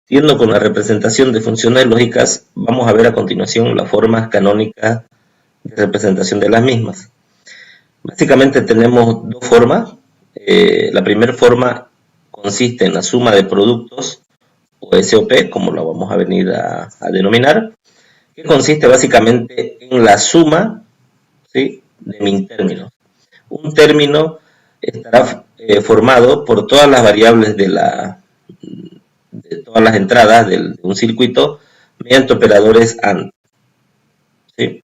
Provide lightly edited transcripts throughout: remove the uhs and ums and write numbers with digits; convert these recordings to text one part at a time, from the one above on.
Siguiendo con la representación de funciones lógicas, vamos a ver a continuación las formas canónicas de representación de las mismas. Básicamente tenemos dos formas. La primera forma consiste en la suma de productos, o SOP, como lo vamos a venir a denominar, que consiste básicamente en la suma, ¿sí?, de min términos. Un término estará formado por todas las variables de todas las entradas de un circuito mediante operadores AND, ¿sí?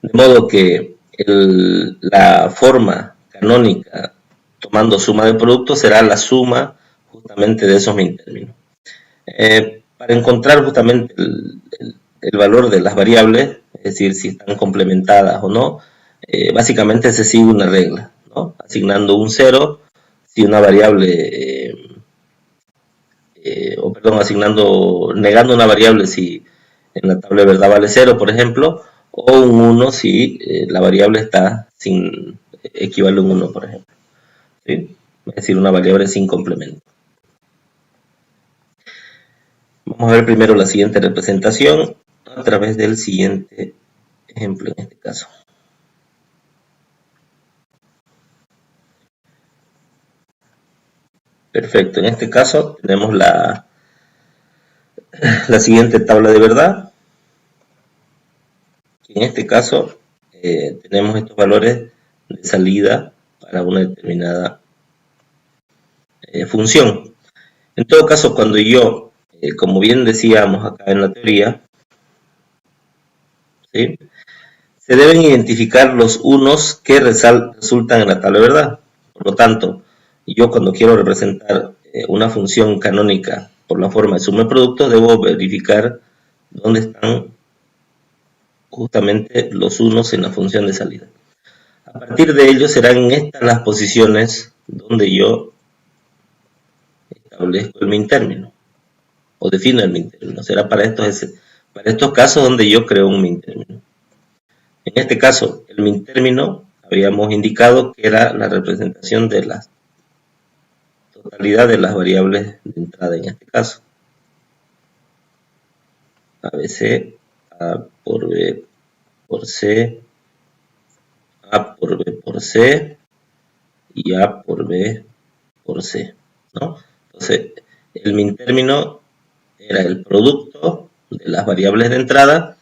De modo que la forma canónica tomando suma de productos será la suma justamente de esos min términos. Para encontrar justamente el valor de las variables, es decir, si están complementadas o no, básicamente se sigue una regla, ¿no? Asignando un 0 si una variable, negando una variable si en la tabla de verdad vale 0, por ejemplo, o un 1 si la variable está equivale a un 1, por ejemplo, ¿sí? Es decir, una variable sin complemento. Vamos a ver primero la siguiente representación a través del siguiente ejemplo en este caso. Perfecto, en este caso tenemos la siguiente tabla de verdad. En este caso tenemos estos valores de salida para una determinada función. En todo caso, cuando yo, como bien decíamos acá en la teoría, ¿sí?, se deben identificar los unos que resultan en la tabla de verdad. Por lo tanto, yo cuando quiero representar una función canónica por la forma de suma de productos, debo verificar dónde están justamente los unos en la función de salida. A partir de ello serán estas las posiciones donde yo establezco el min término o defino el min término. Será para estos casos donde yo creo un min término. En este caso, el min término habíamos indicado que era la representación de la totalidad de las variables de entrada en este caso. ABC, A por B por C, A por B por C y A por B por C, ¿no? Entonces, el min término era el producto de las variables de entrada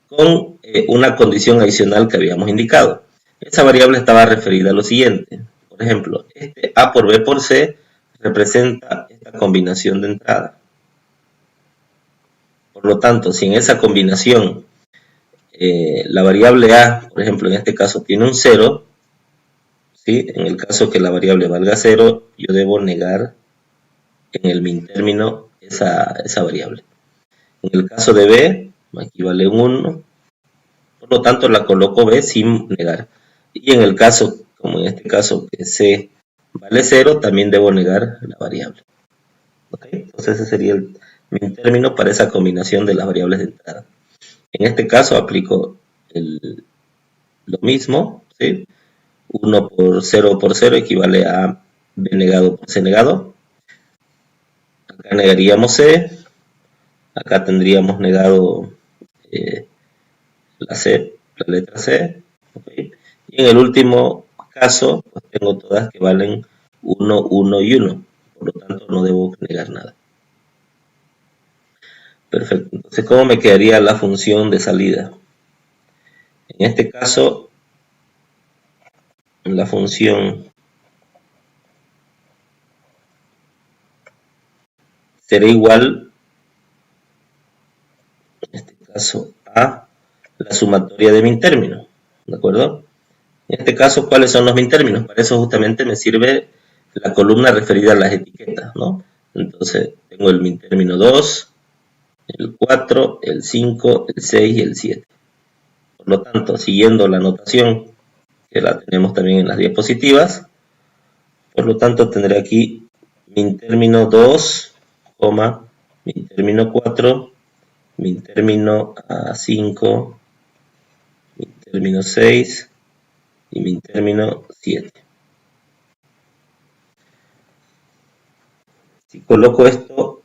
con una condición adicional que habíamos indicado. Esa variable estaba referida a lo siguiente. Por ejemplo, este A por B por C representa esta combinación de entrada. Por lo tanto, si en esa combinación la variable A, por ejemplo, en este caso tiene un 0, ¿sí?, en el caso que la variable valga 0, yo debo negar en el min término esa variable. En el caso de B, aquí vale un 1, por lo tanto la coloco B sin negar. Y en el caso, como en este caso, que C vale 0, también debo negar la variable. ¿Okay? Entonces ese sería el min término para esa combinación de las variables de entrada. En este caso aplico lo mismo, ¿sí? 1 por 0 equivale a B negado por C negado. Acá negaríamos C, acá tendríamos negado la letra C, ¿okay? Y en el último caso, pues tengo todas que valen 1, 1 y 1, por lo tanto no debo negar nada. Perfecto, entonces ¿cómo me quedaría la función de salida? En este caso, la función será igual, en este caso, a la sumatoria de min términos, ¿de acuerdo? En este caso, ¿cuáles son los min términos? Para eso justamente me sirve la columna referida a las etiquetas, ¿no? Entonces, tengo el min término 2, el 4, el 5, el 6 y el 7. Por lo tanto, siguiendo la notación que la tenemos también en las diapositivas, por lo tanto tendré aquí min término 2, min término 4, min término 5, min término 6 y min término 7. Si coloco esto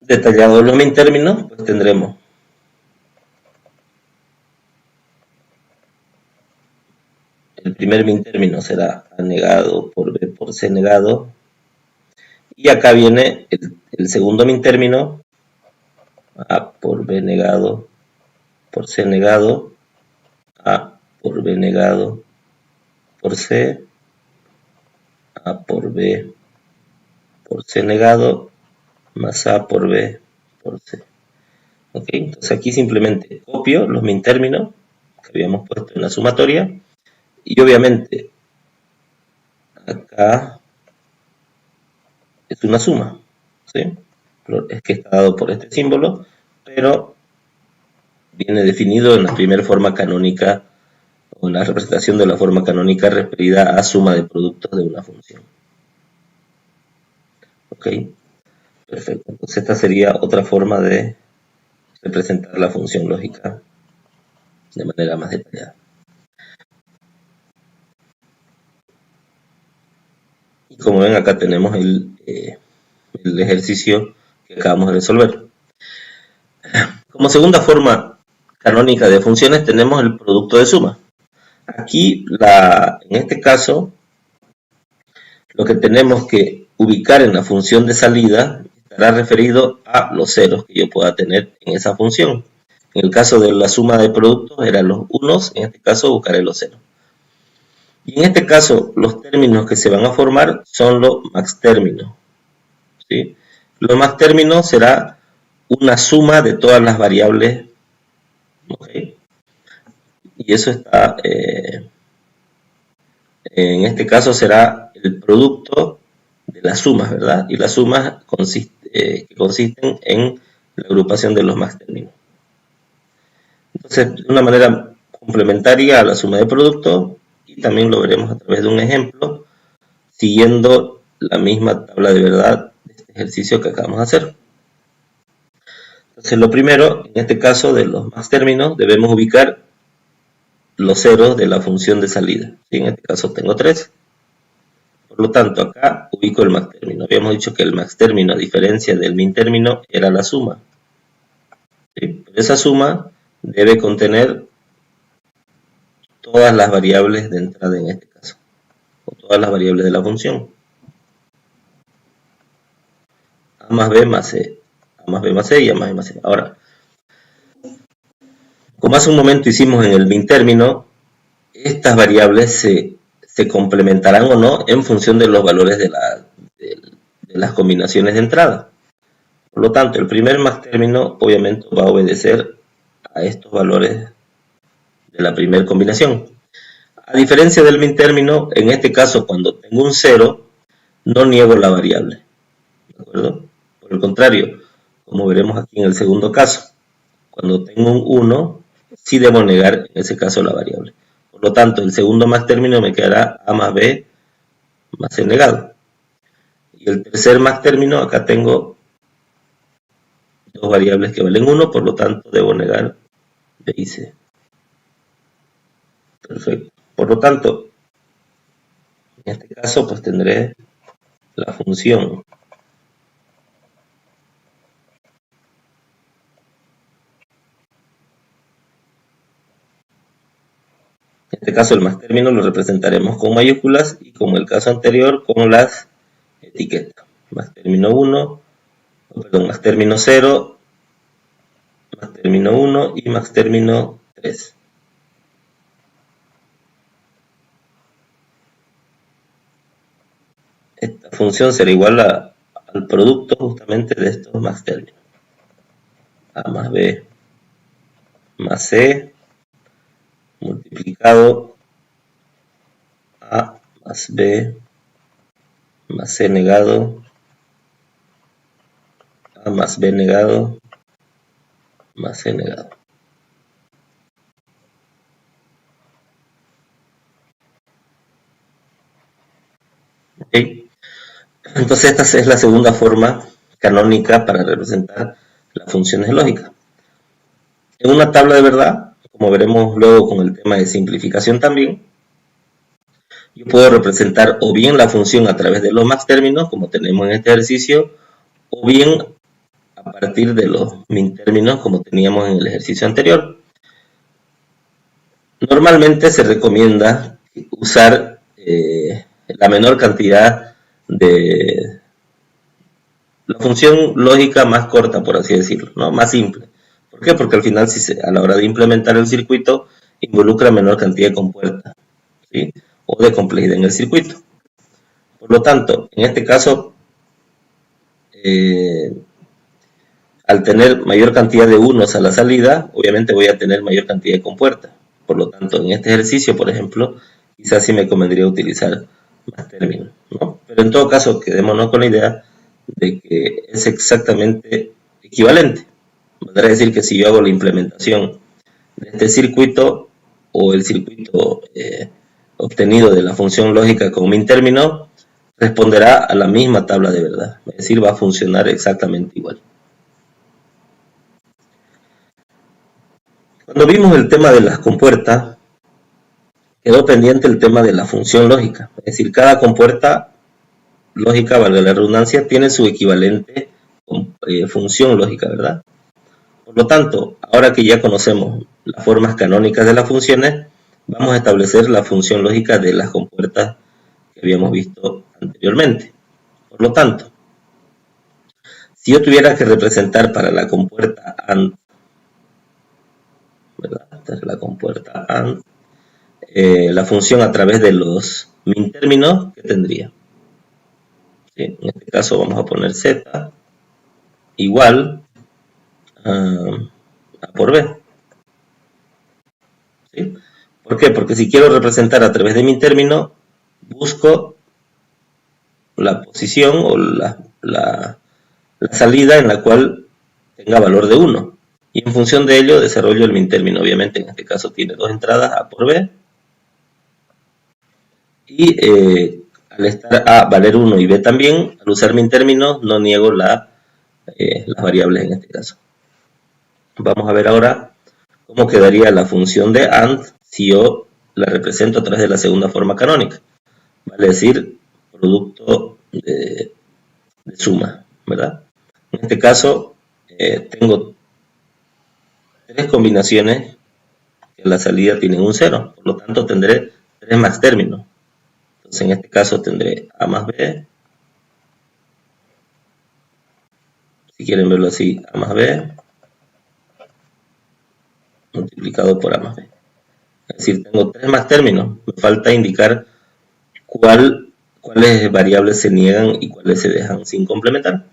Detallados los min términos, pues tendremos el primer min término será A negado por B por C negado. Y acá viene el segundo min término, A por B negado por C negado, A por B negado por C, A por B por C negado, más A por B por C. ¿Ok? Entonces aquí simplemente copio los min términos que habíamos puesto en la sumatoria, y obviamente acá es una suma, ¿sí? Es que está dado por este símbolo, pero viene definido en la primera forma canónica o en la representación de la forma canónica referida a suma de productos de una función. ¿Ok? Perfecto. Entonces esta sería otra forma de representar la función lógica de manera más detallada. Y como ven, acá tenemos el ejercicio que acabamos de resolver. Como segunda forma canónica de funciones tenemos el producto de suma. Aquí, en este caso, lo que tenemos que ubicar en la función de salida estará referido a los ceros que yo pueda tener en esa función. En el caso de la suma de productos eran los unos, en este caso buscaré los ceros. Y en este caso, los términos que se van a formar son los max términos, ¿sí? Los max términos será una suma de todas las variables, ¿okay? Y eso está, en este caso será el producto de las sumas, ¿verdad? Y las sumas consisten en la agrupación de los max términos. Entonces, de una manera complementaria a la suma de productos, y también lo veremos a través de un ejemplo, siguiendo la misma tabla de verdad de este ejercicio que acabamos de hacer. Entonces, lo primero, en este caso de los max términos, debemos ubicar los ceros de la función de salida. ¿Sí? En este caso tengo 3. Por lo tanto, acá ubico el max término. Habíamos dicho que el max término, a diferencia del min término, era la suma. ¿Sí? Pero esa suma debe contener todas las variables de entrada en este caso, o todas las variables de la función. A más B más C, A más B más C y A más B más C. Ahora, como hace un momento hicimos en el min término, estas variables se complementarán o no en función de los valores de las combinaciones de entrada. Por lo tanto, el primer max término obviamente va a obedecer a estos valores de la primera combinación. A diferencia del min término, en este caso cuando tengo un 0, no niego la variable. ¿De acuerdo? Por el contrario, como veremos aquí en el segundo caso, cuando tengo un 1, sí debo negar en ese caso la variable. Por lo tanto, el segundo max término me quedará A más B más C negado. Y el tercer max término, acá tengo dos variables que valen 1, por lo tanto debo negar B y C. Perfecto. Por lo tanto, en este caso pues tendré la función en este caso el max término lo representaremos con mayúsculas y como el caso anterior con las etiquetas. Max término 1, perdón, max término 0, max término 1 y max término 3. Esta función será igual al producto justamente de estos max términos. A más B más C multiplicado A más B más C negado, A más B negado, más C negado. ¿Okay? Entonces esta es la segunda forma canónica para representar las funciones lógicas. En una tabla de verdad, como veremos luego con el tema de simplificación también, yo puedo representar o bien la función a través de los max términos, como tenemos en este ejercicio, o bien a partir de los min términos como teníamos en el ejercicio anterior. Normalmente se recomienda usar la menor cantidad de la función lógica más corta, por así decirlo, ¿no? Más simple. ¿Por qué? Porque al final, a la hora de implementar el circuito, involucra menor cantidad de compuertas, ¿sí? O de complejidad en el circuito. Por lo tanto, en este caso, al tener mayor cantidad de unos a la salida, obviamente voy a tener mayor cantidad de compuertas. Por lo tanto, en este ejercicio, por ejemplo, quizás sí me convendría utilizar más términos, ¿no? Pero en todo caso, quedémonos con la idea de que es exactamente equivalente. Podría decir que si yo hago la implementación de este circuito o el circuito obtenido de la función lógica con min término, responderá a la misma tabla de verdad. Es decir, va a funcionar exactamente igual. Cuando vimos el tema de las compuertas, quedó pendiente el tema de la función lógica. Es decir, cada compuerta lógica, valga la redundancia, tiene su equivalente función lógica, ¿verdad? Por lo tanto, ahora que ya conocemos las formas canónicas de las funciones, vamos a establecer la función lógica de las compuertas que habíamos visto anteriormente. Por lo tanto, si yo tuviera que representar para la compuerta AND, ¿verdad? Esta es la compuerta AND, la función a través de los min términos, ¿qué tendría? ¿Sí? En este caso vamos a poner z igual a por b. ¿Sí? ¿Por qué? Porque si quiero representar a través de min término, busco la posición o la salida en la cual tenga valor de 1. Y en función de ello desarrollo el min término. Obviamente en este caso tiene dos entradas, a por b. Y al estar a valer 1 y b también, al usar min término no niego las variables en este caso. Vamos a ver ahora cómo quedaría la función de AND si yo la represento a través de la segunda forma canónica. Vale decir, producto de suma, ¿verdad? En este caso, tengo tres combinaciones que a la salida tienen un 0, por lo tanto tendré 3 más términos. Entonces en este caso tendré a más b, si quieren verlo así, a más b multiplicado por a más b. Es decir, tengo 3 más términos, me falta indicar cuáles variables se niegan y cuáles se dejan sin complementar.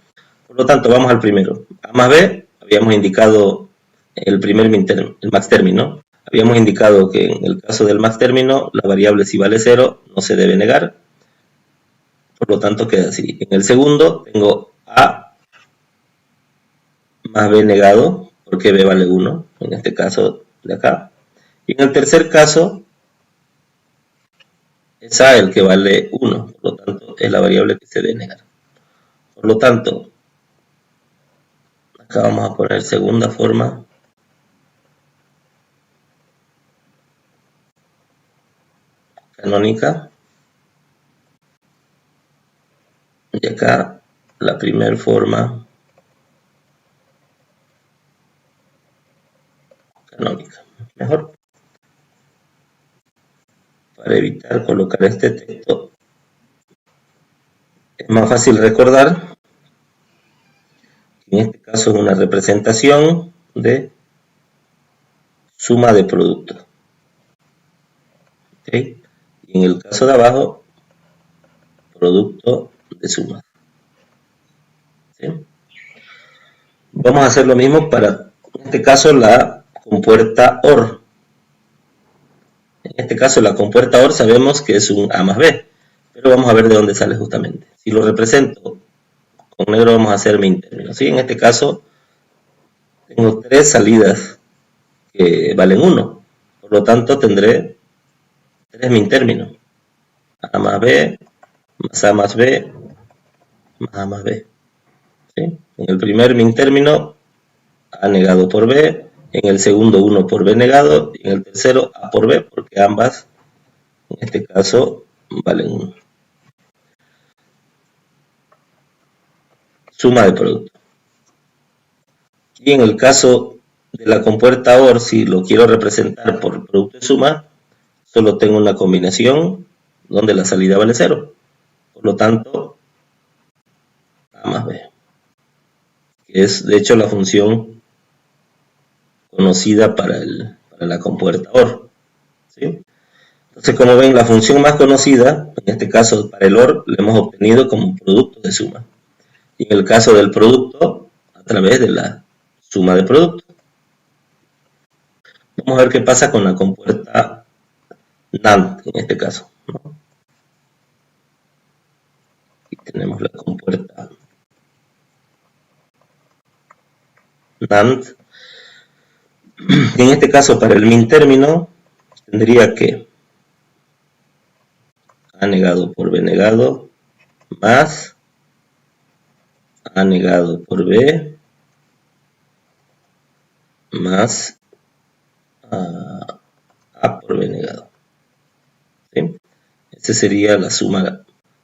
Por lo tanto, vamos al primero. A más b, habíamos indicado el primer el max término. Habíamos indicado que en el caso del max término, la variable si vale 0 no se debe negar. Por lo tanto, queda así. En el segundo tengo a más b negado, porque b vale 1, en este caso de acá. Y en el tercer caso, es a el que vale 1, por lo tanto, es la variable que se debe negar. Por lo tanto, acá vamos a poner segunda forma canónica. Y acá la primera forma canónica. Mejor. Para evitar colocar este texto, es más fácil recordar que en este caso es una representación de suma de productos. ¿Okay? Y en el caso de abajo, producto de suma. ¿Sí? Vamos a hacer lo mismo para, en este caso, la compuerta OR. En este caso, la compuerta OR sabemos que es un A más B, pero vamos a ver de dónde sale justamente. Si lo represento con negro, vamos a hacer min término. ¿Sí? En este caso, tengo 3 salidas que valen 1. Por lo tanto, tendré 3 min términos. A más B, más A más B, más A más B. ¿Sí? En el primer min término, A negado por B. En el segundo, 1 por B negado. Y en el tercero, A por B, porque ambas, en este caso, valen 1. Suma de producto. Y en el caso de la compuerta OR, si lo quiero representar por producto de suma, solo tengo una combinación donde la salida vale 0. Por lo tanto, A más B, que es de hecho la función conocida para la compuerta OR. ¿Sí? Entonces, como ven, la función más conocida, en este caso para el OR, la hemos obtenido como producto de suma. Y en el caso del producto, a través de la suma de producto. Vamos a ver qué pasa con la compuerta NAND en este caso, ¿no? Aquí tenemos la compuerta NAND. En este caso, para el min término, tendría que A negado por B negado más A negado por B más A por B negado. ¿Sí? Esa sería la suma,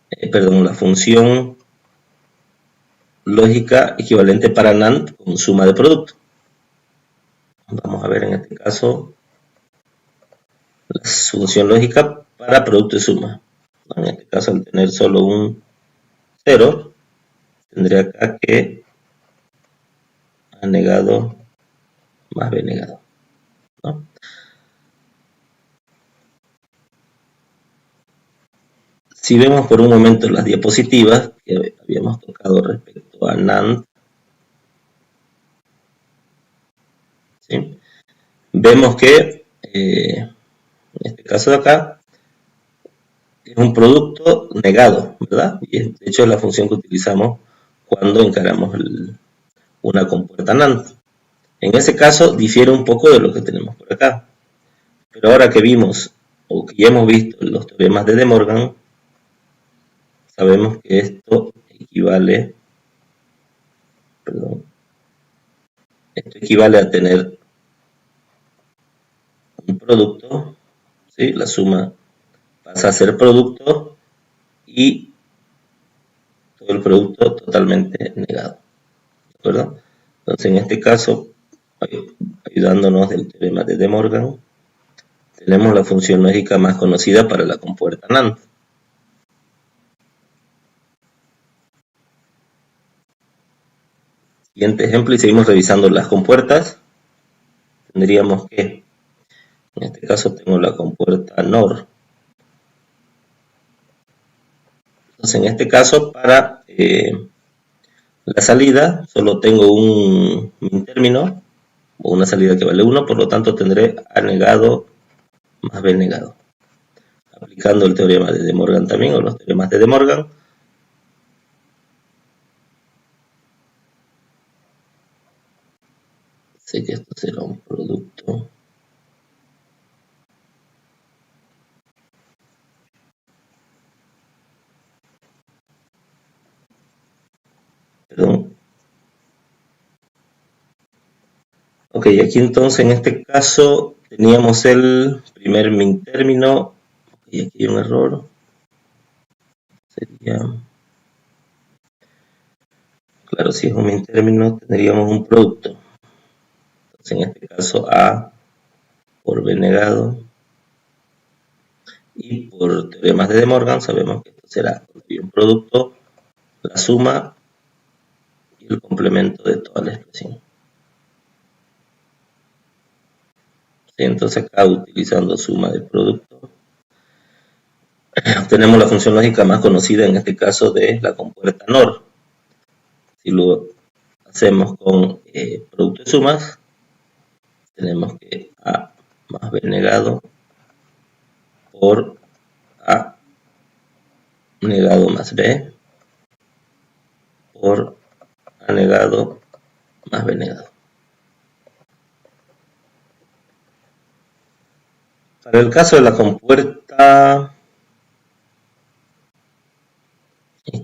la función lógica equivalente para NAND con suma de producto. Vamos a ver en este caso la función lógica para producto de suma. En este caso, al tener solo un 0, tendría acá que A negado más B negado, ¿no? Si vemos por un momento las diapositivas que habíamos tocado respecto a NAND, ¿sí? Vemos que en este caso de acá es un producto negado, ¿verdad? Y de hecho es la función que utilizamos cuando encaramos una compuerta NAND. En ese caso difiere un poco de lo que tenemos por acá. Pero ahora que vimos, o que ya hemos visto los teoremas de De Morgan, sabemos que esto equivale, a tener un producto, ¿sí? La suma pasa a ser producto y todo el producto totalmente negado, ¿de acuerdo? Entonces, en este caso, ayudándonos del teorema de De Morgan, tenemos la función lógica más conocida para la compuerta NAND. Siguiente ejemplo, y seguimos revisando las compuertas. Tendríamos que, en este caso tengo la compuerta NOR. Entonces, en este caso, para la salida, solo tengo un min término, o una salida que vale 1, por lo tanto tendré A negado más B negado. Aplicando el teorema de De Morgan también, o los teoremas de De Morgan, sé que esto será un producto. Perdón. Ok, aquí entonces en este caso teníamos el primer min término, y aquí hay un error, sería, claro, si es un min término tendríamos un producto. Entonces en este caso A por B negado, y por teoremas de De Morgan sabemos que esto será un producto, la suma y el complemento de toda la expresión. ¿Sí? Entonces acá utilizando suma del producto tenemos la función lógica más conocida en este caso de la compuerta NOR. Si lo hacemos con producto de sumas, tenemos que A más B negado por A negado más B por A negado más B negado. Para el caso de la compuerta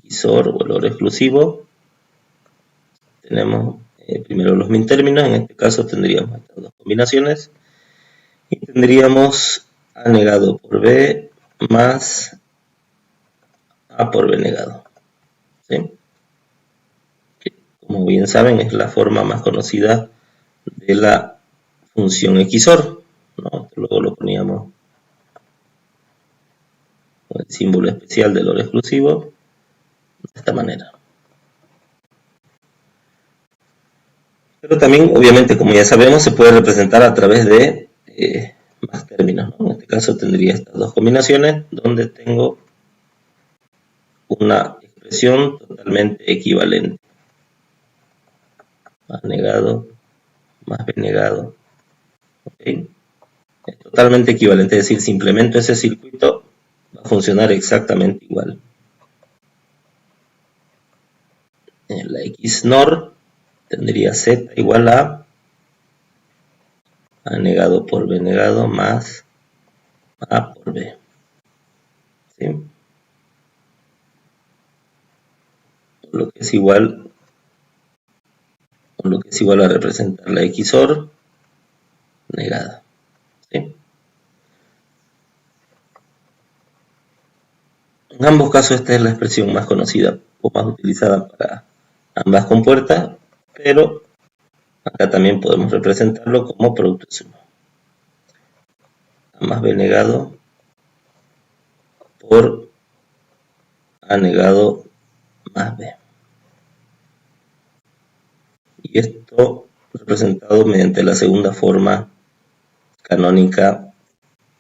XOR o el OR exclusivo, tenemos primero los min términos, en este caso tendríamos estas dos combinaciones, y tendríamos A negado por B más A por B negado. ¿Sí? como bien saben, es la forma más conocida de la función XOR, ¿no? Luego lo poníamos con el símbolo especial del OR exclusivo, de esta manera. Pero también, obviamente, como ya sabemos, se puede representar a través de más términos, ¿no? En este caso tendría estas dos combinaciones, donde tengo una expresión totalmente equivalente. A negado más B negado. ¿Okay? Es totalmente equivalente, es decir, si implemento ese circuito, va a funcionar exactamente igual. En la XNOR tendría Z igual a negado por B negado más A por B. ¿Sí? Lo que es igual a representar la XOR negada. ¿Sí? En ambos casos esta es la expresión más conocida o más utilizada para ambas compuertas, pero acá también podemos representarlo como producto de suma. A más B negado por A negado más B. Y esto representado mediante la segunda forma canónica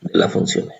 de las funciones.